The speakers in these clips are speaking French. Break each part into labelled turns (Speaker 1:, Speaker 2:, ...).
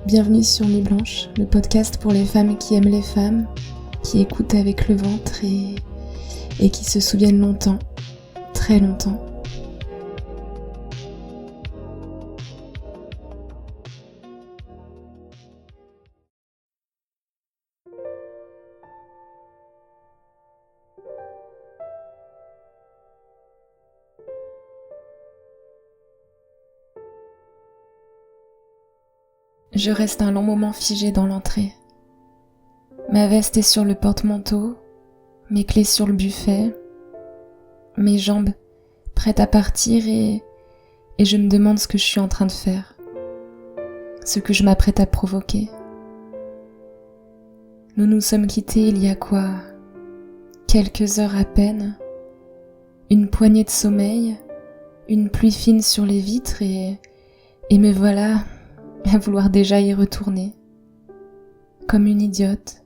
Speaker 1: Bienvenue sur Nuit Blanche, le podcast pour les femmes qui aiment les femmes, qui écoutent avec le ventre et qui se souviennent longtemps, très longtemps. Je reste un long moment figé dans l'entrée. Ma veste est sur le porte-manteau, mes clés sur le buffet, mes jambes prêtes à partir et je me demande ce que je suis en train de faire, ce que je m'apprête à provoquer. Nous nous sommes quittés il y a quoi ? Quelques heures à peine, une poignée de sommeil, une pluie fine sur les vitres et me voilà à vouloir déjà y retourner. Comme une idiote,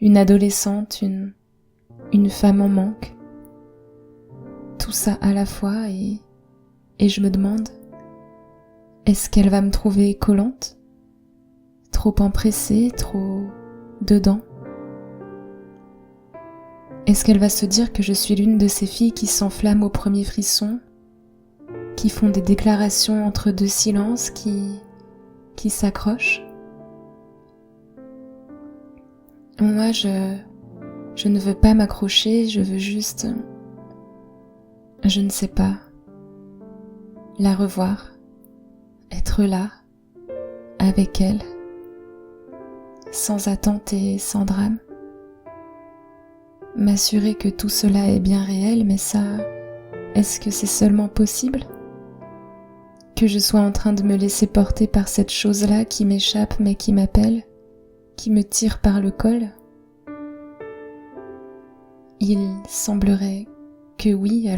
Speaker 1: une adolescente, une femme en manque. Tout ça à la fois et je me demande, est-ce qu'elle va me trouver collante ? Trop empressée, trop dedans ? Est-ce qu'elle va se dire que je suis l'une de ces filles qui s'enflamment au premier frisson, qui font des déclarations entre deux silences, qui s'accrochent ? Moi, je ne veux pas m'accrocher, je veux juste, je ne sais pas, la revoir, être là, avec elle, sans attente et sans drame. M'assurer que tout cela est bien réel, mais ça, est-ce que c'est seulement possible ? Que je sois en train de me laisser porter par cette chose-là qui m'échappe mais qui m'appelle, qui me tire par le col ? Il semblerait que oui,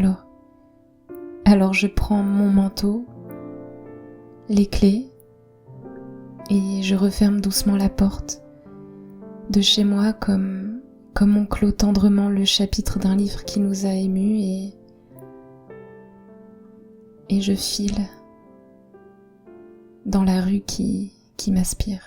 Speaker 1: alors je prends mon manteau, les clés, et je referme doucement la porte de chez moi comme on clôt tendrement le chapitre d'un livre qui nous a émus et je file dans la rue qui m'aspire.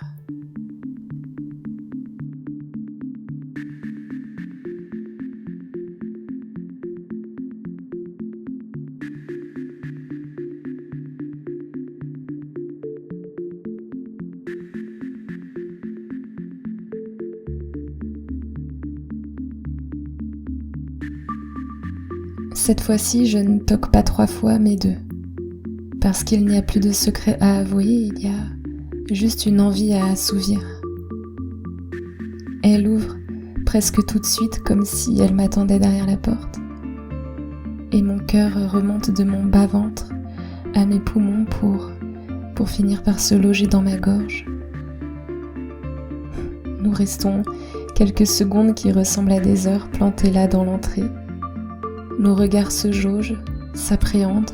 Speaker 1: Cette fois-ci, je ne toque pas 3 fois, mais 2. Parce qu'il n'y a plus de secret à avouer, il y a juste une envie à assouvir. Elle ouvre presque tout de suite comme si elle m'attendait derrière la porte. Et mon cœur remonte de mon bas-ventre à mes poumons pour finir par se loger dans ma gorge. Nous restons quelques secondes qui ressemblent à des heures plantées là dans l'entrée. Nos regards se jaugent, s'appréhendent,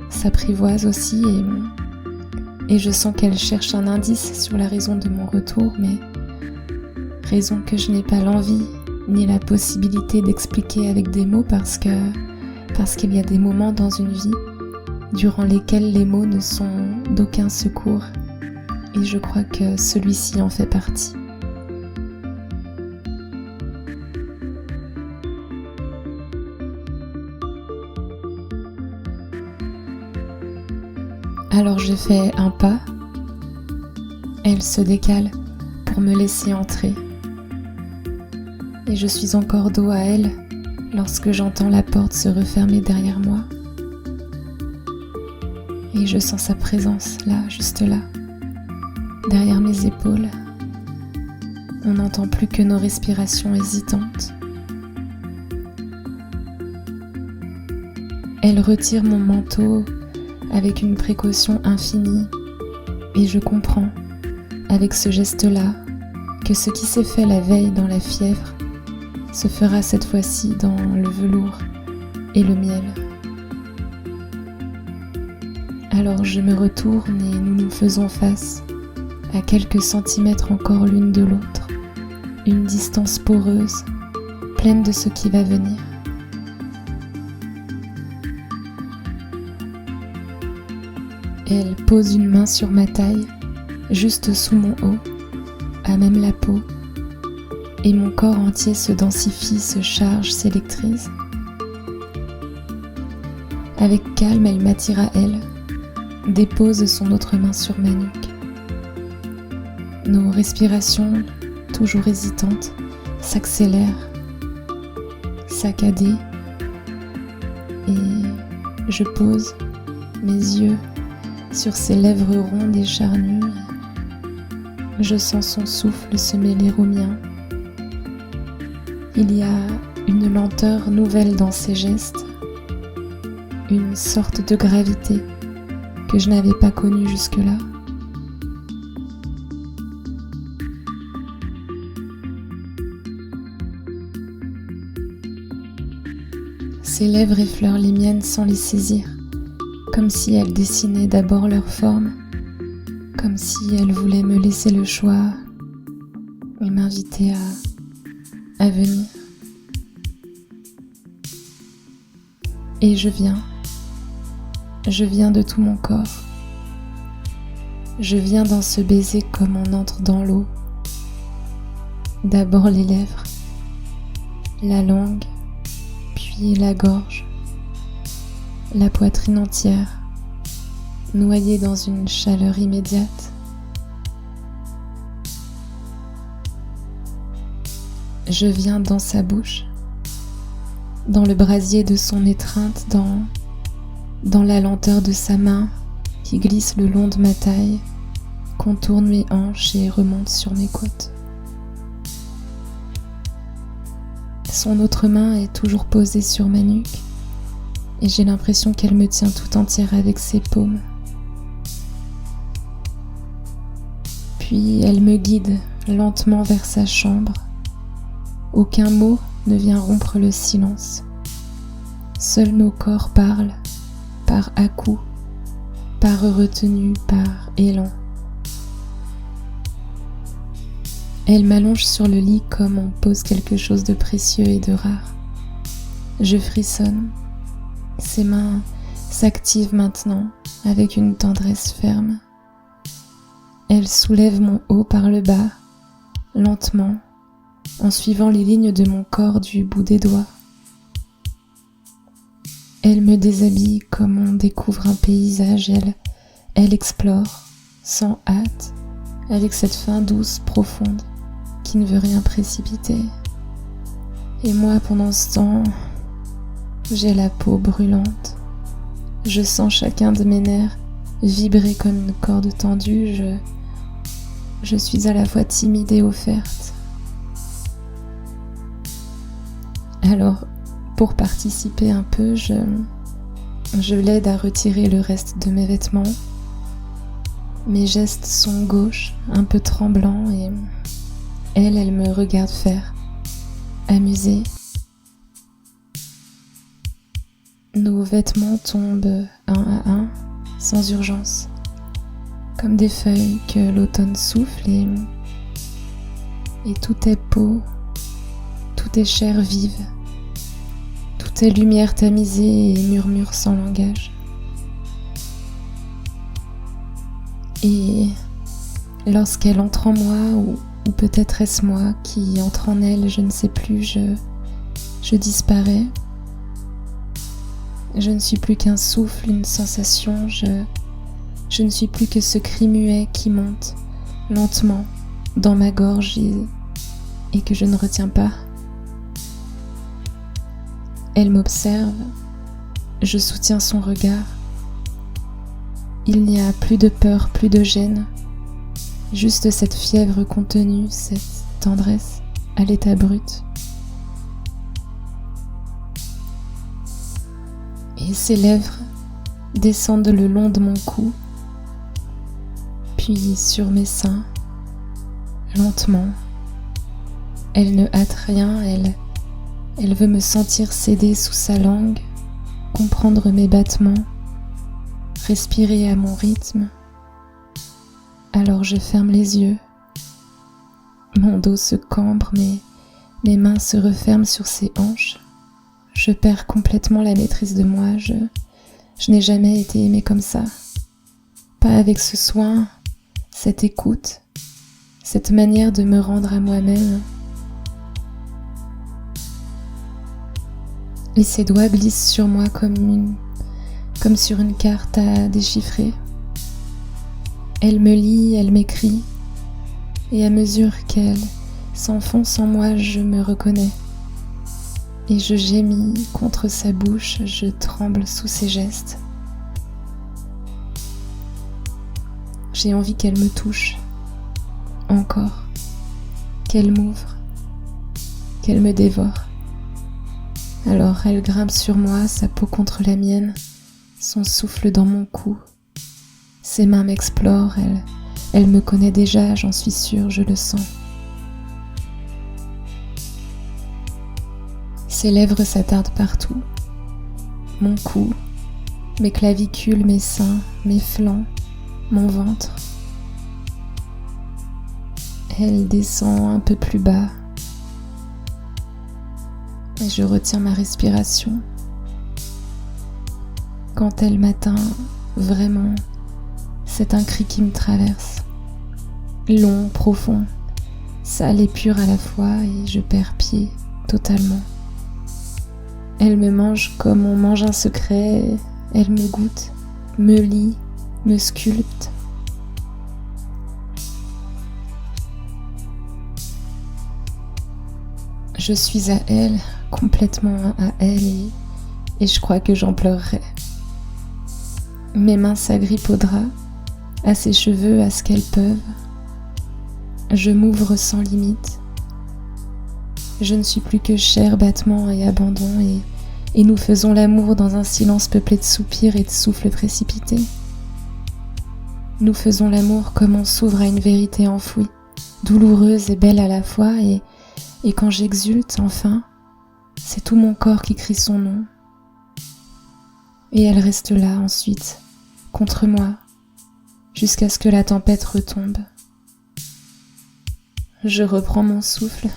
Speaker 1: s'apprivoisent aussi et je sens qu'elle cherche un indice sur la raison de mon retour, mais raison que je n'ai pas l'envie ni la possibilité d'expliquer avec des mots parce qu'il y a des moments dans une vie durant lesquels les mots ne sont d'aucun secours et je crois que celui-ci en fait partie. Alors je fais un pas, elle se décale pour me laisser entrer. Et je suis encore dos à elle lorsque j'entends la porte se refermer derrière moi. Et je sens sa présence là, juste là, derrière mes épaules. On n'entend plus que nos respirations hésitantes. Elle retire mon manteau avec une précaution infinie, et je comprends, avec ce geste-là, que ce qui s'est fait la veille dans la fièvre se fera cette fois-ci dans le velours et le miel. Alors je me retourne et nous nous faisons face, à quelques centimètres encore l'une de l'autre, une distance poreuse, pleine de ce qui va venir. Elle pose une main sur ma taille juste sous mon haut, à même la peau, et mon corps entier se densifie, se charge, s'électrise. Avec calme, elle m'attire à elle, dépose son autre main sur ma nuque. Nos respirations, toujours hésitantes, s'accélèrent, saccadées, et je pose mes yeux sur ses lèvres rondes et charnues. Je sens son souffle se mêler au mien. Il y a une lenteur nouvelle dans ses gestes, une sorte de gravité que je n'avais pas connue jusque-là. Ses lèvres effleurent les miennes sans les saisir, comme si elles dessinaient d'abord leur forme, comme si elles voulaient me laisser le choix et m'inviter à venir. Et je viens de tout mon corps. Je viens dans ce baiser comme on entre dans l'eau. D'abord les lèvres, la langue, puis la gorge, la poitrine entière, noyée dans une chaleur immédiate. Je viens dans sa bouche, dans le brasier de son étreinte, dans la lenteur de sa main qui glisse le long de ma taille, contourne mes hanches et remonte sur mes côtes. Son autre main est toujours posée sur ma nuque et j'ai l'impression qu'elle me tient tout entière avec ses paumes. Puis elle me guide lentement vers sa chambre. Aucun mot ne vient rompre le silence. Seuls nos corps parlent, par à-coups, par retenue, par élan. Elle m'allonge sur le lit comme on pose quelque chose de précieux et de rare. Je frissonne. Ses mains s'activent maintenant avec une tendresse ferme. Elle soulève mon haut par le bas, lentement, en suivant les lignes de mon corps du bout des doigts. Elle me déshabille comme on découvre un paysage. Elle explore, sans hâte, avec cette faim douce, profonde, qui ne veut rien précipiter. Et moi, pendant ce temps, j'ai la peau brûlante. Je sens chacun de mes nerfs vibrer comme une corde tendue. Je suis à la fois timide et offerte. Alors, pour participer un peu, je l'aide à retirer le reste de mes vêtements. Mes gestes sont gauches, un peu tremblants, et elle me regarde faire, amusée. Nos vêtements tombent un à un, sans urgence, comme des feuilles que l'automne souffle, et tout est peau, tout est chair vive, tout est lumière tamisée et murmure sans langage. Et lorsqu'elle entre en moi, ou peut-être est-ce moi qui entre en elle, je ne sais plus, je disparais. Je ne suis plus qu'un souffle, une sensation, je ne suis plus que ce cri muet qui monte lentement dans ma gorge et que je ne retiens pas. Elle m'observe, je soutiens son regard. Il n'y a plus de peur, plus de gêne, juste cette fièvre contenue, cette tendresse à l'état brut. Et ses lèvres descendent le long de mon cou, puis sur mes seins, lentement. Elle ne hâte rien, elle veut me sentir céder sous sa langue, comprendre mes battements, respirer à mon rythme. Alors je ferme les yeux. Mon dos se cambre, mes mains se referment sur ses hanches. Je perds complètement la maîtrise de moi. Je n'ai jamais été aimée comme ça. Pas avec ce soin, cette écoute, cette manière de me rendre à moi-même. Et ses doigts glissent sur moi comme sur une carte à déchiffrer. Elle me lit, elle m'écrit, et à mesure qu'elle s'enfonce en moi, je me reconnais. Et je gémis contre sa bouche, je tremble sous ses gestes. J'ai envie qu'elle me touche, encore, qu'elle m'ouvre, qu'elle me dévore. Alors elle grimpe sur moi, sa peau contre la mienne, son souffle dans mon cou. Ses mains m'explorent, elle me connaît déjà, j'en suis sûre, je le sens. Ses lèvres s'attardent partout. Mon cou, mes clavicules, mes seins, mes flancs, mon ventre. Elle descend un peu plus bas. Et je retiens ma respiration. Quand elle m'atteint, vraiment, c'est un cri qui me traverse. Long, profond, sale et pur à la fois, et je perds pied totalement. Elle me mange comme on mange un secret, elle me goûte, me lie, me sculpte. Je suis à elle, complètement à elle, et je crois que j'en pleurerais. Mes mains s'agrippent au drap, à ses cheveux, à ce qu'elles peuvent. Je m'ouvre sans limite. Je ne suis plus que chair, battement et abandon, et nous faisons l'amour dans un silence peuplé de soupirs et de souffles précipités. Nous faisons l'amour comme on s'ouvre à une vérité enfouie, douloureuse et belle à la fois, et quand j'exulte, enfin, c'est tout mon corps qui crie son nom. Et elle reste là ensuite, contre moi, jusqu'à ce que la tempête retombe. Je reprends mon souffle,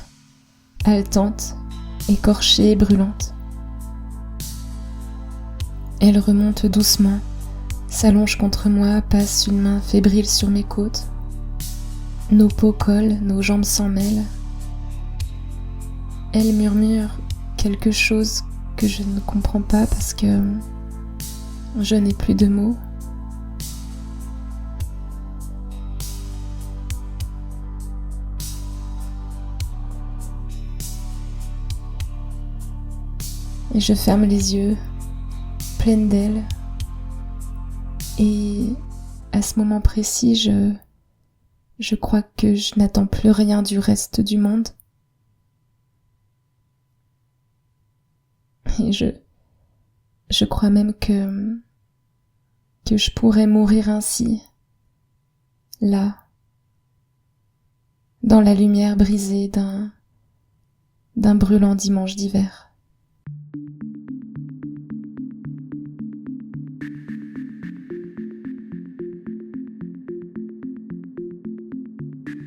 Speaker 1: haletante, écorchée et brûlante. Elle remonte doucement, s'allonge contre moi, passe une main fébrile sur mes côtes. Nos peaux collent, nos jambes s'en mêlent. Elle murmure quelque chose que je ne comprends pas parce que je n'ai plus de mots. Et je ferme les yeux, pleine d'elle. Et à ce moment précis, je crois que je n'attends plus rien du reste du monde. Et je crois même que je pourrais mourir ainsi, là, dans la lumière brisée d'un brûlant dimanche d'hiver.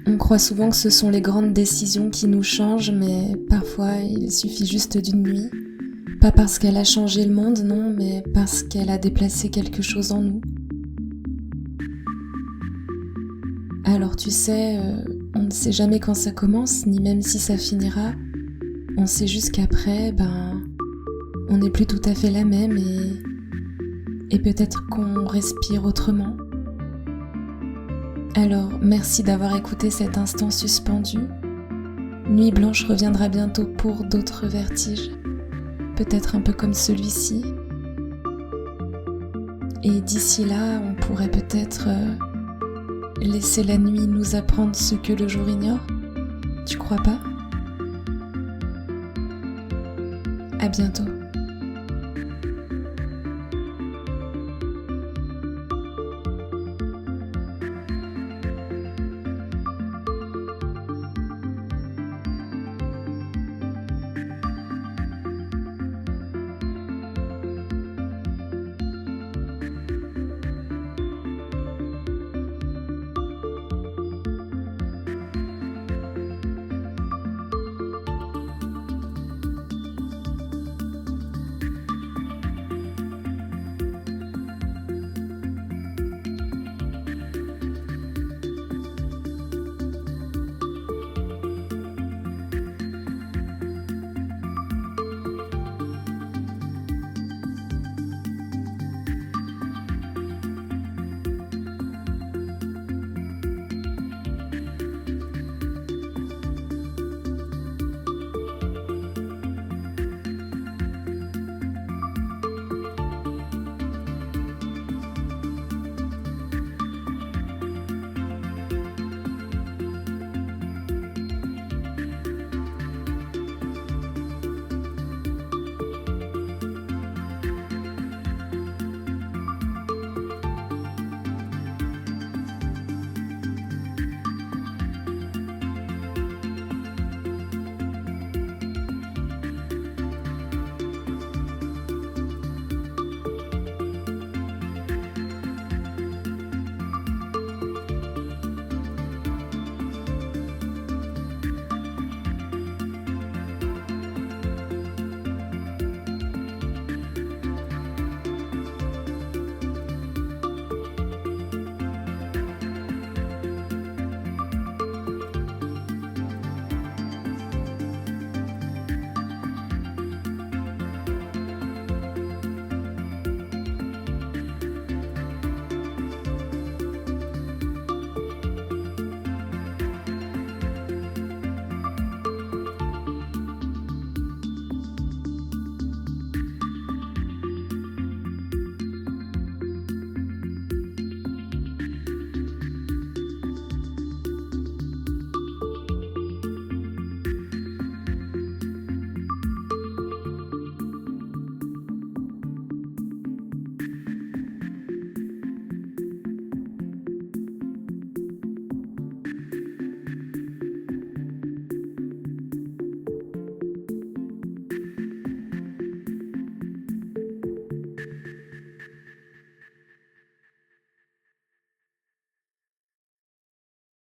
Speaker 1: On croit souvent que ce sont les grandes décisions qui nous changent, mais parfois il suffit juste d'une nuit. Pas parce qu'elle a changé le monde, non, mais parce qu'elle a déplacé quelque chose en nous. Alors tu sais, on ne sait jamais quand ça commence, ni même si ça finira. On sait juste qu'après, on n'est plus tout à fait la même et peut-être qu'on respire autrement. Alors, merci d'avoir écouté cet instant suspendu. Nuit Blanche reviendra bientôt pour d'autres vertiges, peut-être un peu comme celui-ci. Et d'ici là, on pourrait peut-être laisser la nuit nous apprendre ce que le jour ignore. Tu crois pas ? À bientôt.